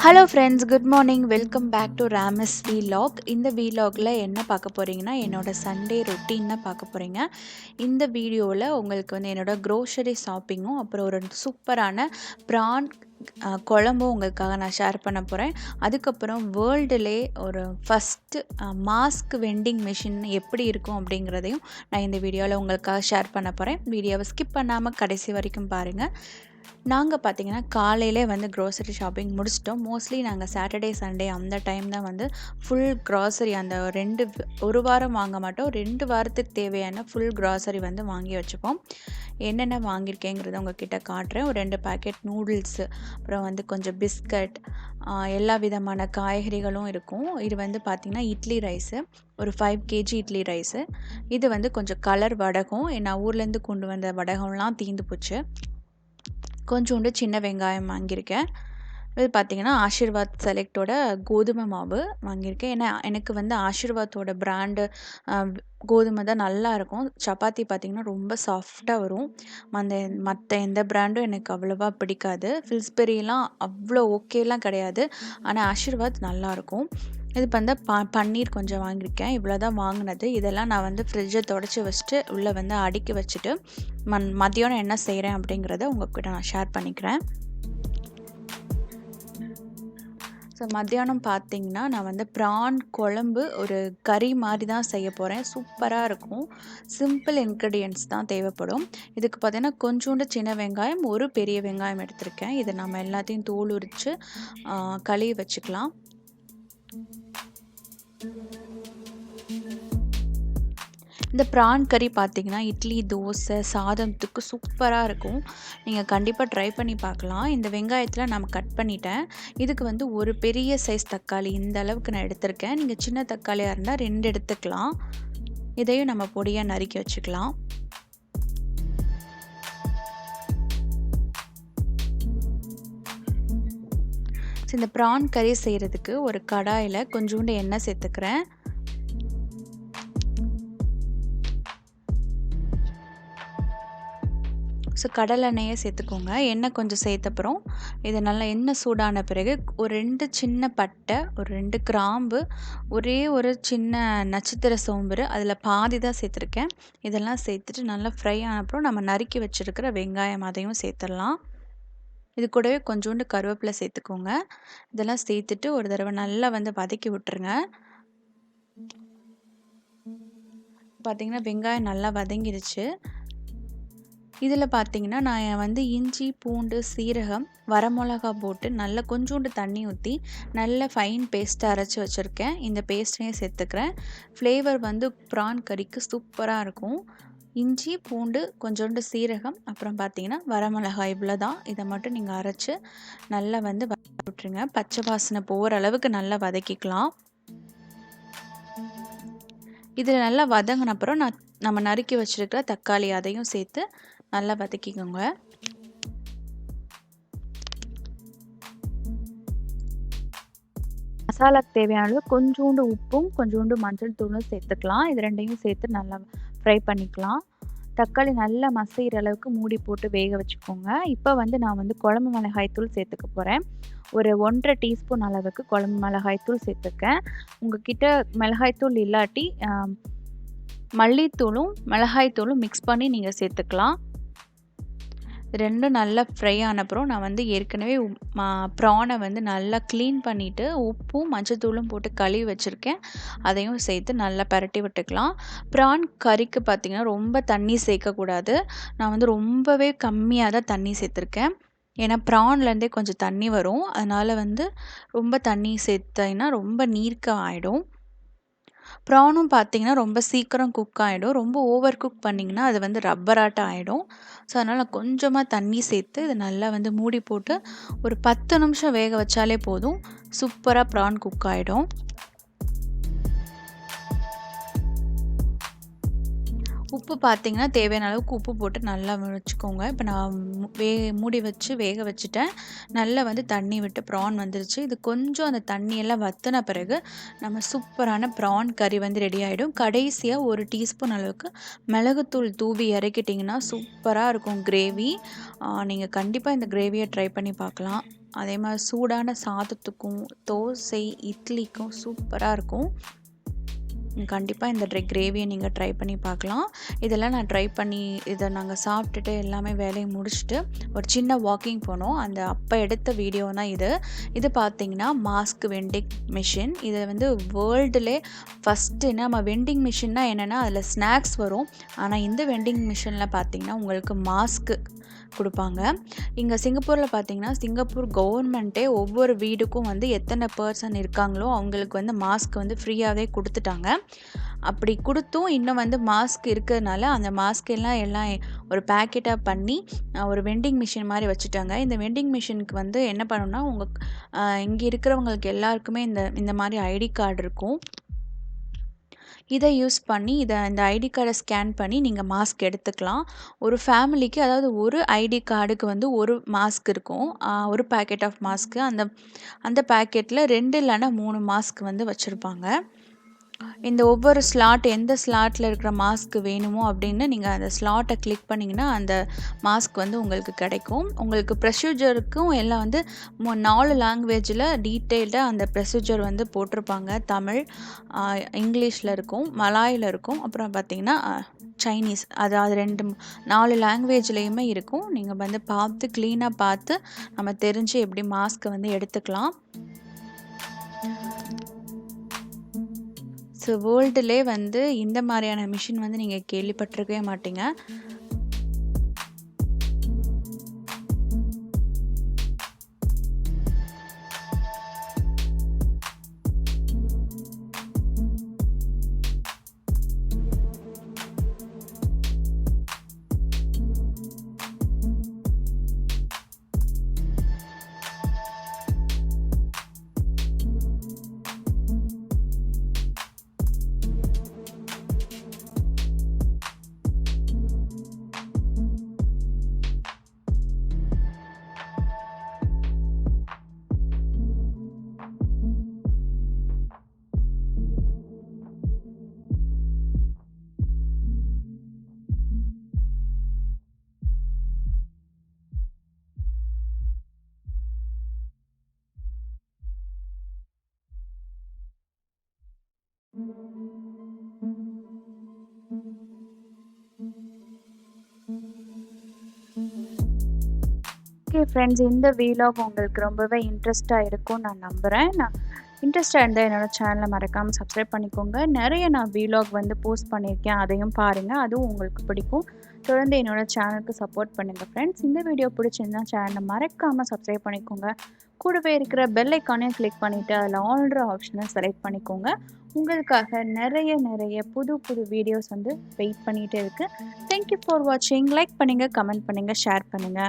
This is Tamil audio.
Hello friends, good morning. Welcome back to Ramas vlog. இந்த வீலாகில் என்ன பார்க்க போகிறீங்கன்னா, என்னோடய சண்டே ரொட்டீன் தான் பார்க்க போகிறீங்க. இந்த வீடியோவில் உங்களுக்கு வந்து என்னோடய க்ரோசரி ஷாப்பிங்கும் அப்புறம் ஒரு சூப்பரான ப்ரான் குழம்பும் உங்களுக்காக நான் ஷேர் பண்ண போகிறேன். அதுக்கப்புறம் வேர்ல்டுலே ஒரு ஃபஸ்ட்டு மாஸ்க் வெண்டிங் மிஷின் எப்படி இருக்கும் அப்படிங்கிறதையும் நான் இந்த வீடியோவில் உங்களுக்காக ஷேர் பண்ண போகிறேன். வீடியோவை ஸ்கிப் பண்ணாமல் கடைசி வரைக்கும் பாருங்கள். நாங்கள் பார்த்திங்கன்னா காலையிலே வந்து க்ரோசரி ஷாப்பிங் முடிச்சிட்டோம். மோஸ்ட்லி நாங்கள் சாட்டர்டே சண்டே அந்த டைம் தான் வந்து ஃபுல் க்ராசரி அந்த ஒரு வாரம் வாங்க மாட்டோம், 2 வாரத்துக்கு தேவையான ஃபுல் க்ராசரி வந்து வாங்கி வச்சுப்போம். என்னென்ன வாங்கியிருக்கேங்கிறத உங்ககிட்ட காட்டுறேன். ஒரு 2 பேக்கெட் நூடுல்ஸு, அப்புறம் வந்து கொஞ்சம் பிஸ்கட், எல்லா விதமான காய்கறிகளும் இருக்கும். இது வந்து பார்த்திங்கன்னா இட்லி ரைஸு, ஒரு 5 கேஜி இட்லி ரைஸு. இது வந்து கொஞ்சம் கலர் வடகம், நான் ஊர்லேருந்து கொண்டு வந்த வடகம்லாம் தீர்ந்து போச்சு. கொஞ்சோண்டு சின்ன வெங்காயம் வாங்கியிருக்கேன். இது பார்த்திங்கன்னா ஆஷிர்வாத் செலக்டோட கோதுமை மாவு வாங்கியிருக்கேன். ஏன்னா எனக்கு வந்து ஆஷிர்வாத்தோட பிராண்டு கோதுமை தான் நல்லாயிருக்கும். சப்பாத்தி பார்த்திங்கன்னா ரொம்ப சாஃப்டாக வரும். மற்ற எந்த பிராண்டும் எனக்கு அவ்வளோவா பிடிக்காது. ஃபில்ஸ்பெரிலாம் அவ்வளோ ஓகேலாம் கிடையாது, ஆனால் ஆஷிர்வாத் நல்லாயிருக்கும். இது வந்து பன்னீர் கொஞ்சம் வாங்கியிருக்கேன். இவ்வளோ தான் வாங்கினது. இதெல்லாம் நான் வந்து ஃப்ரிட்ஜை தொடச்சி வச்சுட்டு உள்ளே வந்து அடுக்கி வச்சுட்டு மதியானம் என்ன செய்கிறேன் அப்படிங்கிறத உங்கள்கிட்ட நான் ஷேர் பண்ணிக்கிறேன். ஸோ மத்தியானம் பார்த்திங்கன்னா நான் வந்து ப்ரான் குழம்பு ஒரு கறி மாதிரி தான் செய்ய போகிறேன். சூப்பராக இருக்கும். சிம்பிள் இன்க்ரீடியன்ட்ஸ் தான் தேவைப்படும். இதுக்கு பார்த்திங்கன்னா கொஞ்சோண்டு சின்ன வெங்காயம், ஒரு பெரிய வெங்காயம் எடுத்திருக்கேன். இதை நம்ம எல்லாத்தையும் தோல் உரித்து கழுவி வச்சுக்கலாம். இந்த ப்ரான் கறி பார்த்திங்கன்னா இட்லி, தோசை, சாதத்துக்கு சூப்பராக இருக்கும். நீங்கள் கண்டிப்பாக ட்ரை பண்ணி பார்க்கலாம். இந்த வெங்காயத்தில் நான் கட் பண்ணிட்டேன். இதுக்கு வந்து ஒரு பெரிய சைஸ் தக்காளி இந்த அளவுக்கு நான் எடுத்திருக்கேன். நீங்கள் சின்ன தக்காளியாக இருந்தால் 2 எடுத்துக்கலாம். இதையும் நம்ம பொடியாக நறுக்கி வச்சுக்கலாம். இந்த ப்ரான் கறி செய்கிறதுக்கு ஒரு கடாயில் கொஞ்சோண்டு எண்ணெய் சேர்த்துக்கிறேன். ஸோ கடலெண்ணெயை சேர்த்துக்கோங்க. எண்ணெய் கொஞ்சம் சேர்த்தப்புறம் இது நல்லா எண்ணெய் சூடான பிறகு ஒரு 2 சின்ன பட்டை, ஒரு 2 கிராம்பு, ஒரே ஒரு சின்ன நட்சத்திர சோம்பு, அதில் பாதி தான் சேர்த்துருக்கேன். இதெல்லாம் சேர்த்துட்டு நல்லா ஃப்ரை ஆனப்புறம் நம்ம நறுக்கி வச்சுருக்கிற வெங்காயம் அதையும் சேர்த்துடலாம். இது கூடவே கொஞ்சோண்டு கருவேப்பிலை சேர்த்துக்கோங்க. இதெல்லாம் சேர்த்துட்டு ஒரு தடவை நல்லா வந்து வதக்கி விட்டுருங்க. பார்த்திங்கன்னா வெங்காயம் நல்லா வதங்கிடுச்சு. இதில் பார்த்திங்கன்னா நான் வந்து இஞ்சி, பூண்டு, சீரகம், வரமிளகா போட்டு நல்லா கொஞ்சோண்டு தண்ணி ஊற்றி நல்ல ஃபைன் பேஸ்ட்டாக அரைச்சி வச்சுருக்கேன். இந்த பேஸ்ட்டையும் சேர்த்துக்கிறேன். ஃப்ளேவர் வந்து ப்ரான் கறிக்கு சூப்பராக இருக்கும். இஞ்சி, பூண்டு, கொஞ்சோண்டு சீரகம், அப்புறம் பார்த்திங்கன்னா வரமிளகாய், இவ்வளோ தான். இதை மட்டும் நீங்கள் அரைச்சி நல்லா வந்து வதக்கி விட்ருங்க. பச்சை வாசனை போகிற அளவுக்கு நல்லா வதக்கிக்கலாம். இதில் நல்லா வதங்கினப்புறம் நம்ம நறுக்கி வச்சுருக்கிற தக்காளி அதையும் சேர்த்து நல்லா வதக்கிக்கோங்க. மசாலாக்கு தேவையான கொஞ்சோண்டு உப்பும் கொஞ்சோண்டு மஞ்சள் தூளும் சேர்த்துக்கலாம். இது ரெண்டையும் சேர்த்து நல்லா ஃப்ரை பண்ணிக்கலாம். தக்காளி நல்லா மசிகிற அளவுக்கு மூடி போட்டு வேக வச்சுக்கோங்க. இப்போ வந்து நான் வந்து குழம்பு மிளகாய்த்தூள் சேர்த்துக்க போகிறேன். ஒரு 1.5 டீஸ்பூன் அளவுக்கு குழம்பு மிளகாய்த்தூள் சேர்த்துருக்கேன். உங்ககிட்ட மிளகாய்த்தூள் இல்லாட்டி மல்லித்தூளும் மிளகாய்த்தூளும் மிக்ஸ் பண்ணி நீங்கள் சேர்த்துக்கலாம். ரெண்டும் நல்லா ஃப்ரை ஆனப்புறம் நான் வந்து ஏற்கனவே ப்ரானை வந்து நல்லா க்ளீன் பண்ணிவிட்டு உப்பும் மஞ்சத்தூளும் போட்டு கழுவி வச்சுருக்கேன். அதையும் சேர்த்து நல்லா பரட்டி விட்டுக்கலாம். ப்ரான் கறிக்கு பார்த்திங்கன்னா ரொம்ப தண்ணி சேர்க்கக்கூடாது. நான் வந்து ரொம்பவே கம்மியாக தான் தண்ணி சேர்த்துருக்கேன். ஏன்னா ப்ரான்லேருந்தே கொஞ்சம் தண்ணி வரும். அதனால் வந்து ரொம்ப தண்ணி சேர்த்தீங்கன்னா ரொம்ப நீர்க்க ஆகிடும். ப்ரானும் பார்த்திங்கன்னா ரொம்ப சீக்கிரம் குக் ஆகிடும். ரொம்ப ஓவர் குக் பண்ணிங்கன்னா அது வந்து ரப்பராட்டம் ஆகிடும். ஸோ அதனால் கொஞ்சமாக தண்ணி சேர்த்து இதை நல்லா வந்து மூடி போட்டு ஒரு 10 நிமிஷம் வேக வச்சாலே போதும். சூப்பராக ப்ரான் குக் ஆகிடும். உப்பு பார்த்தீங்கன்னா, தேவையான அளவுக்கு உப்பு போட்டு நல்லா வச்சுக்கோங்க. இப்போ நான் மூடி வச்சு வேக வச்சுட்டேன். நல்லா வந்து தண்ணி விட்டு ப்ரான் வந்துருச்சு. இது கொஞ்சம் அந்த தண்ணியெல்லாம் வத்துன பிறகு, நம்ம சூப்பரான ப்ரான் கறி வந்து ரெடி ஆயிடும். கடைசியா 1 டீஸ்பூன் அளவுக்கு மிளகுத்தூள் தூவி இறக்கிட்டிங்கன்னா, சூப்பரா இருக்கும் கிரேவி. நீங்க கண்டிப்பா இந்த கிரேவிய ட்ரை பண்ணி பார்க்கலாம். அதே மாரி சூடான சாதத்துக்கும், தோசை, இட்லிக்கும் சூப்பரா இருக்கும். கண்டிப்பா இந்த கிரேவிய நீங்க ட்ரை பண்ணி பார்க்கலாம். இதெல்லாம் நான் ட்ரை பண்ணி இத நாங்க சாப்பிட்டுட்டு எல்லாமே வேலைய முடிச்சுட்டு, ஒரு சின்ன வாக்கிங் போனோம். அப்ப எடுத்த வீடியோ தான் இது. இது பார்த்தீங்கன்னா, மாஸ்க் வெண்டிங் மிஷின். இது வந்து வேர்ல்டுலே ஃபர்ஸ்ட்டு நம்ம வெண்டிங் மிஷின்னா என்னன்னா, அதில ஸ்நாக்ஸ் வரும். ஆனா இந்த வெண்டிங் மிஷின்ல பார்த்தீங்கன்னா, உங்களுக்கு மாஸ்க்கு குடுப்பாங்க. இங்க சிங்கப்பூர்ல பார்த்தீங்கன்னா, சிங்கப்பூர் கவர்மெண்ட்டே ஒவ்வொரு வீடுக்கும் வந்து எத்தன பெர்சன் இருக்காங்களோ, அவங்களுக்கு வந்து மாஸ்க் வந்து ஃப்ரீயாவே குடுத்துட்டாங்க. அப்படி குடுத்தும் இன்னும் வந்து மாஸ்க் இருக்கிறதுனால, அந்த மாஸ்க் எல்லாம் ஒரு பேக்கெட்டா பண்ணி, ஒரு வெண்டிங் மிஷின் மாரி வச்சுட்டாங்க. இந்த வெண்டிங் மிஷினுக்கு வந்து என்ன பண்ணும்னா, இங்க இருக்கிறவங்களுக்கு எல்லாருக்குமே இந்த மாரி ஐடி கார்டு இருக்கும். இத யூஸ் பண்ணி இந்த ஐடி கார்ட ஸ்கேன் பண்ணி நீங்க மாஸ்க் எடுத்துக்கலாம். ஒரு ஃபேமிலிக்கு அதாவது ஒரு ஐடி கார்டுக்கு வந்து ஒரு மாஸ்க் இருக்கும். ஒரு பாக்கெட் ஆஃப் மாஸ்க்கு. அந்த அந்த பாக்கெட்ல 2 இல்லன்னா 3 மாஸ்க் வந்து வச்சிருப்பாங்க. இந்த ஒவ்வொரு எந்த ஸ்லாட்ல இருக்கிற மாஸ்க் வேணுமோ அப்படின்னு நீங்க அந்த ஸ்லாட்ட கிளிக் பண்ணீங்கன்னா, அந்த மாஸ்க் வந்து உங்களுக்கு கிடைக்கும். உங்களுக்கு ப்ரொசீஜருக்கும் எல்லாம் வந்து 4 லாங்குவேஜ்ல டீட்டெயில்டா அந்த ப்ரொசீஜர் வந்து போட்டிருப்பாங்க. தமிழ், இங்கிலீஷ்ல இருக்கும், மலாய்ல இருக்கும். அப்புறம் பார்த்தீங்கன்னா, சைனீஸ். அது 4 லாங்குவேஜ்லயுமே இருக்கும். நீங்க வந்து கிளீனா பார்த்து நம்ம தெரிஞ்சு எப்படி மாஸ்க்க வந்து எடுத்துக்கலாம். ஸோ வேர்ல்டுலே வந்து இந்த மாரியான மிஷின் வந்து நீங்க கேள்விப்பட்டிருக்கவே மாட்டீங்க. ஓகே ஃப்ரெண்ட்ஸ், இந்த வீலாக் உங்களுக்கு ரொம்பவே இன்ட்ரெஸ்ட்டா இருக்கும்னு நான் நம்புறேன். இன்ட்ரெஸ்டா இருந்தா என்னோட சேனலை மறக்காம சப்ஸ்கிரைப் பண்ணிக்கோங்க. நிறைய நான் வீலாக் வந்து போஸ்ட் பண்ணியிருக்கேன். அதையும் பாருங்க. அதுவும் உங்களுக்கு பிடிக்கும். தொடர்ந்து என்னோட சேனலுக்கு சப்போர்ட் பண்ணுங்க ஃப்ரெண்ட்ஸ். இந்த வீடியோ பிடிச்சிருந்தா சேனலை மறக்காம சப்ஸ்கிரைப் பண்ணிக்கோங்க. கூடவே இருக்கிற பெல் ஐக்கானையும் கிளிக் பண்ணிட்டு அதில் ஆல்ற ஆப்ஷனை செலக்ட் பண்ணிக்கோங்க. உங்களுக்காக நிறைய புது வீடியோஸ் வந்து வெயிட் பண்ணிகிட்டே இருக்கு. தேங்க்யூ ஃபார் வாட்சிங். லைக் பண்ணுங்க, கமெண்ட் பண்ணுங்க, ஷேர் பண்ணுங்க.